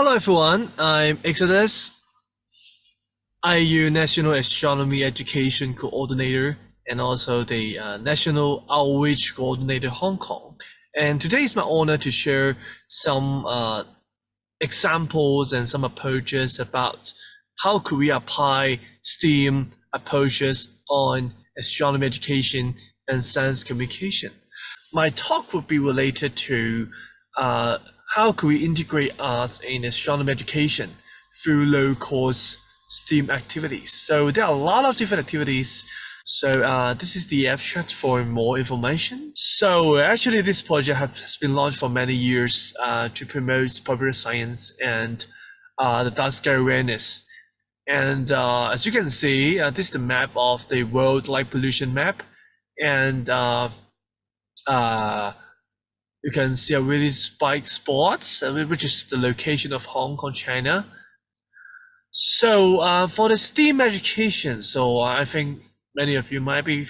Hello everyone, I'm Exodus, IAU National Astronomy Education Coordinator and also the National Outreach Coordinator Hong Kong. And today is my honor to share some examples and some approaches about how could we apply STEAM approaches on astronomy education and science communication. My talk would be related to how could we integrate arts in astronomy education through low-cost STEAM activities. So there are a lot of different activities. So this is the abstract for more information. So actually this project has been launched for many years to promote popular science and the dark sky awareness. And as you can see, this is the map of the world light pollution map. And you can see a really spiked spots, which is the location of Hong Kong, China. So for the STEAM education, so I think many of you might be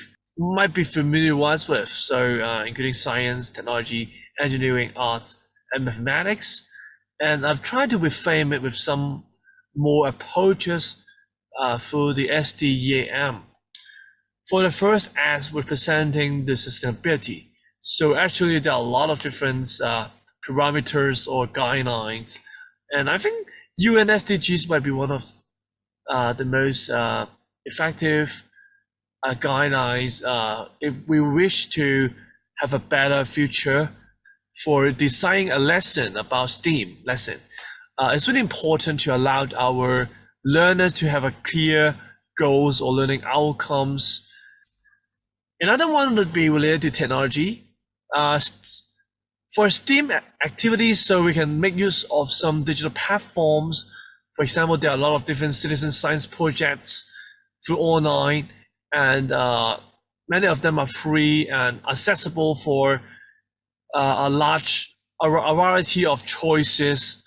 familiar with. So including science, technology, engineering, arts, and mathematics. And I've tried to reframe it with some more approaches through the STEAM. For the first as representing the sustainability. So actually there are a lot of different parameters or guidelines. And I think UN SDGs might be one of the most effective guidelines if we wish to have a better future for designing a lesson about STEAM lesson. It's really important to allow our learners to have a clear goals or learning outcomes. Another one would be related to technology. For STEAM activities, so we can make use of some digital platforms. For example, there are a lot of different citizen science projects through online, and many of them are free and accessible for a variety of choices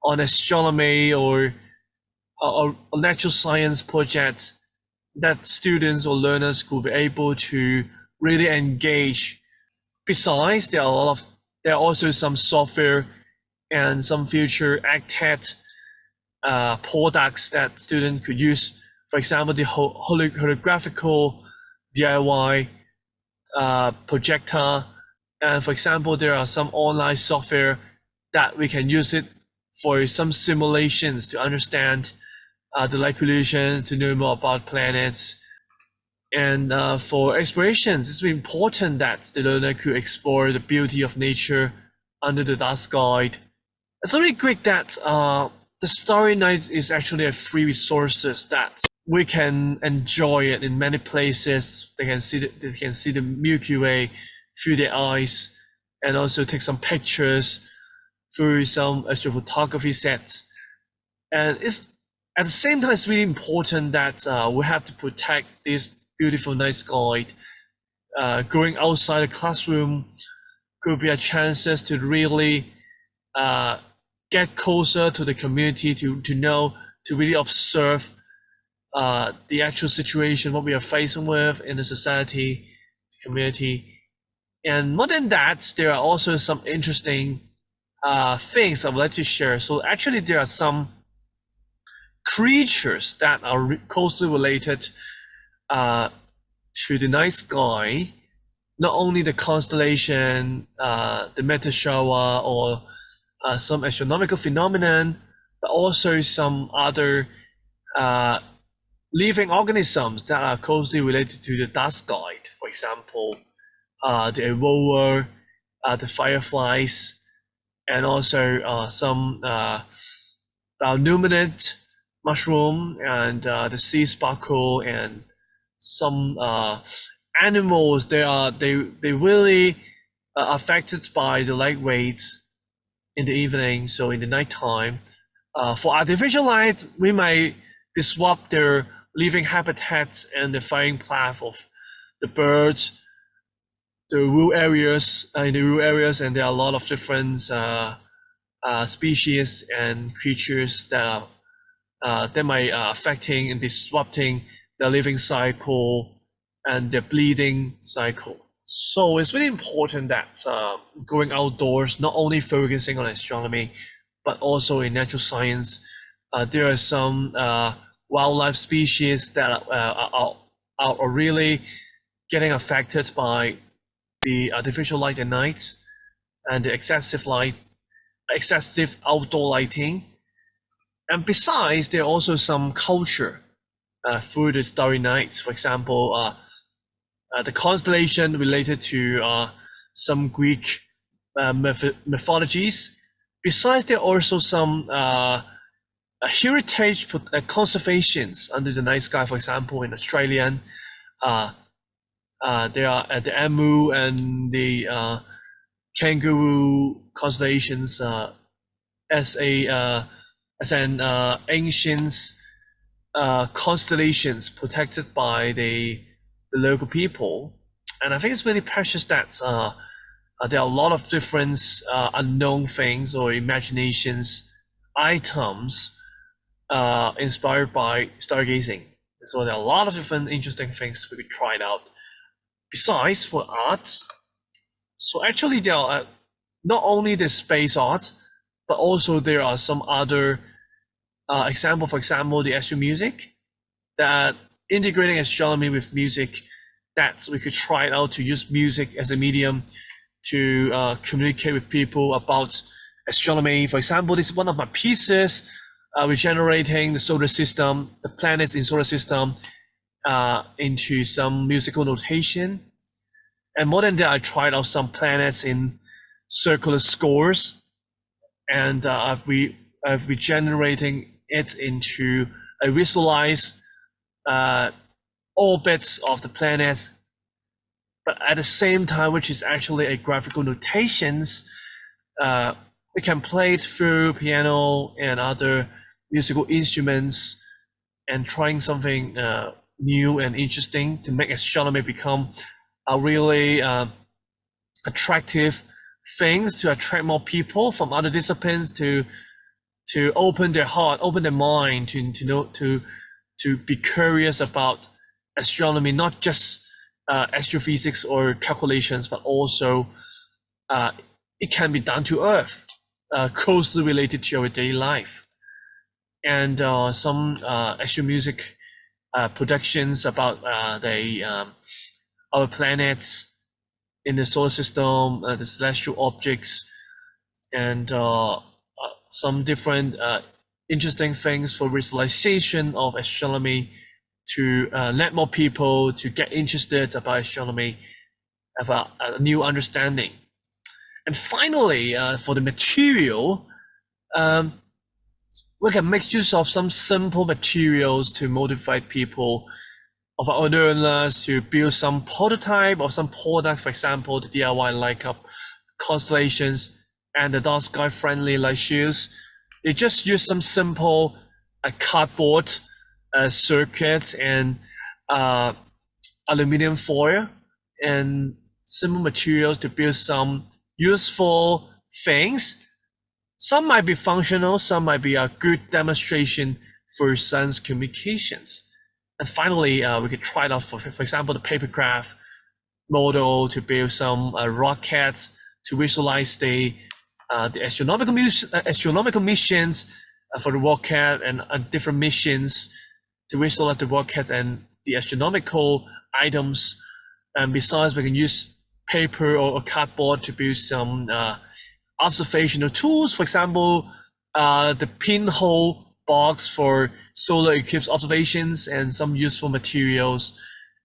on astronomy or natural science projects that students or learners could be able to really engage. Besides, there are also some software and some future AgTech products that students could use. For example, the holographical DIY projector. And for example, there are some online software that we can use it for some simulations to understand the light pollution, to know more about planets. And for explorations, it's really important that the learner could explore the beauty of nature under the dark sky. It's really great that the Starry Night is actually a free resources that we can enjoy it in many places. They can see the Milky Way through their eyes, and also take some pictures through some astrophotography sets. And it's at the same time, it's really important that we have to protect this beautiful night sky. Going outside the classroom could be a chances to really get closer to the community, to know, to really observe the actual situation, what we are facing with in the society, the community. And more than that, there are also some interesting things I would like to share. So actually there are some creatures that are closely related to the night sky, not only the constellation, the meteor shower, or some astronomical phenomenon, but also some other living organisms that are closely related to the dark sky. For example, the aurora, the fireflies, and also some bioluminescent mushroom and the sea sparkle, and some animals. They really affected by the light waves in the evening. So in the nighttime, for artificial light, we might disrupt their living habitats and the flying path of the birds, the rural areas, and there are a lot of different species and creatures that might affecting and disrupting the living cycle and the bleeding cycle. So it's really important that going outdoors, not only focusing on astronomy, but also in natural science. There are some wildlife species that are really getting affected by the artificial light at night and the excessive outdoor lighting. And besides, there are also some culture through the starry nights. For example, the constellation related to some Greek mythologies. Besides, there are also some heritage conservations under the night sky. For example, in Australian, there are the emu and the kangaroo constellations as an ancient constellations protected by the local people. And I think it's really precious that there are a lot of different unknown things or imaginations items inspired by stargazing. So there are a lot of different interesting things we could try it out. Besides, for arts, so actually there are not only the space art, but also there are some other example. For example, the astromusic, that integrating astronomy with music, that we could try it out to use music as a medium to communicate with people about astronomy. For example, this is one of my pieces, regenerating the solar system, the planets in solar system, into some musical notation. And more than that, I tried out some planets in circular scores, and I've regenerating it into a visualized orbits of the planets, but at the same time, which is actually a graphical notations. We can play it through piano and other musical instruments, and trying something new and interesting to make astronomy become a really attractive things, to attract more people from other disciplines to open their heart, open their mind to know, to be curious about astronomy, not just astrophysics or calculations, but also it can be down to earth, closely related to our daily life. And some astro music productions about our planets in the solar system, the celestial objects, and some different interesting things for visualization of astronomy, to let more people to get interested about astronomy, have a new understanding. And finally, for the material, we can make use of some simple materials to motivate people of our learners to build some prototype or some product. For example, the DIY light up constellations and the dark sky friendly light shields. They just use some simple cardboard circuits and aluminum foil and simple materials to build some useful things. Some might be functional, some might be a good demonstration for science communications. And finally, we could try it out for example, the papercraft model to build some rockets to visualize the astronomical missions for the rocket, and different missions to visualize the rockets and the astronomical items. And besides, we can use paper or cardboard to build some observational tools. For example, the pinhole box for solar eclipse observations, and some useful materials.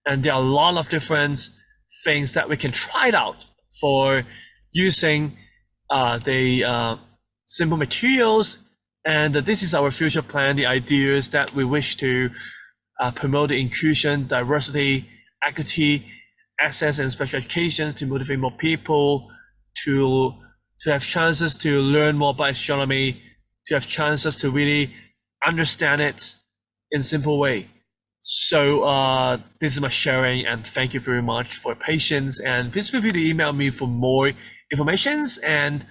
And there are a lot of different things that we can try it out for using the simple materials. And this is our future plan, the ideas that we wish to promote the inclusion, diversity, equity, access, and special education to motivate more people to have chances to learn more about astronomy, to have chances to really understand it in a simple way. So this is my sharing, and thank you very much for your patience, and please feel free to email me for more informations. And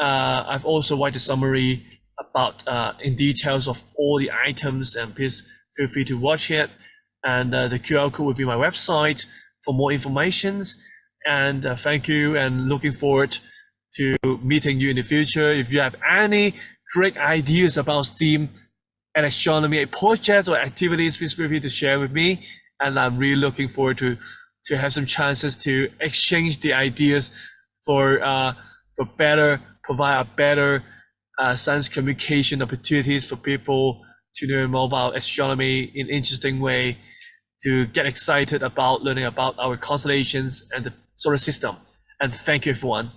I've also write a summary about in details of all the items, and please feel free to watch it. And the QR code will be my website for more informations. And thank you, and looking forward to meeting you in the future. If you have any great ideas about STEAM and astronomy projects or activities, please feel free to share with me. And I'm really looking forward to have some chances to exchange the ideas for better provide a better science communication opportunities for people to learn more about astronomy in interesting way, to get excited about learning about our constellations and the solar system. And thank you, everyone.